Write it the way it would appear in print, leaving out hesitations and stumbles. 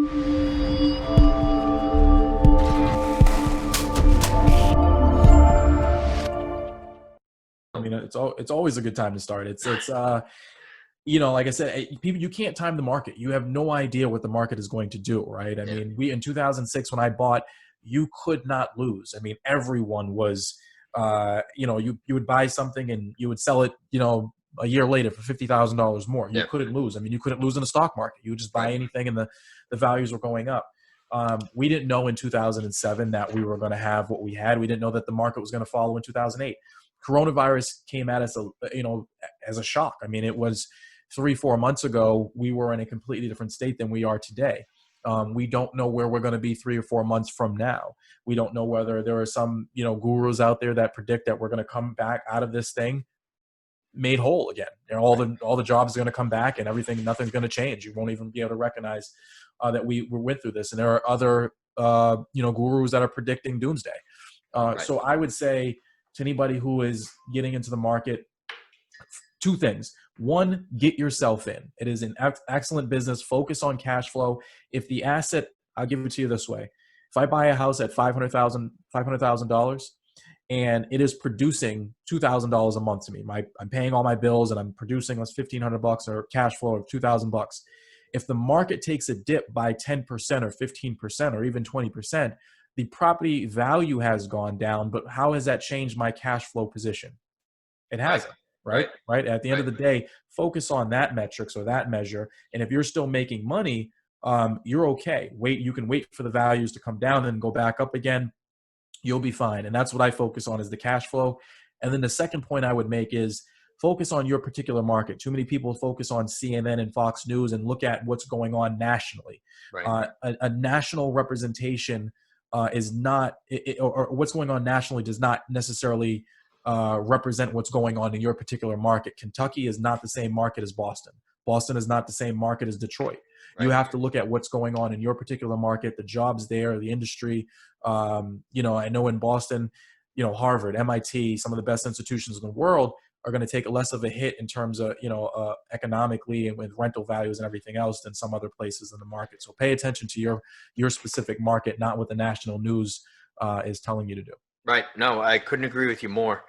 I mean, it's always a good time to start. Like I said, people, you can't time the market. You have no idea what the market is going to do, right? I Yeah. mean, in 2006 when I bought, you could not lose. I mean, everyone was, you would buy something and you would sell it, a year later for $50,000 more. You Yeah. couldn't lose. I mean, you couldn't lose in the stock market. You would just buy Right. anything, and the values were going up. We didn't know in 2007 that we were going to have what we had. We didn't know that the market was going to follow in 2008. Coronavirus came at us, as a shock. I mean, it was 3-4 months ago. We were in a completely different state than we are today. We don't know where we're going to be 3 or 4 months from now. We don't know whether there are some, gurus out there that predict that we're going to come back out of this thing made whole again. All the jobs are going to come back, and nothing's going to change. You won't even be able to recognize that we went through this. And there are other, gurus that are predicting doomsday. Right. So I would say to anybody who is getting into the market, two things. One, get yourself in. It is an excellent business. Focus on cash flow. If the asset, I'll give it to you this way. If I buy a house at $500,000 and it is producing $2,000 a month to me, I'm paying all my bills and I'm producing $1,500 or cash flow of $2,000. If the market takes a dip by 10% or 15% or even 20%, the property value has gone down, but how has that changed my cash flow position? It hasn't, right? Right. At the end of the day, focus on that metrics or that measure. And if you're still making money, you're okay. You can wait for the values to come down and go back up again. You'll be fine. And that's what I focus on, is the cash flow. And then the second point I would make is focus on your particular market. Too many people focus on CNN and Fox News and look at what's going on nationally. Right. A national representation is not, or what's going on nationally does not necessarily represent what's going on in your particular market. Kentucky is not the same market as Boston. Boston is not the same market as Detroit. Right. You have to look at what's going on in your particular market, the jobs there, the industry. I know in Boston, Harvard, MIT, some of the best institutions in the world are going to take less of a hit in terms of, economically and with rental values and everything else than some other places in the market. So pay attention to your specific market, not what the national news is telling you to do. Right. No, I couldn't agree with you more.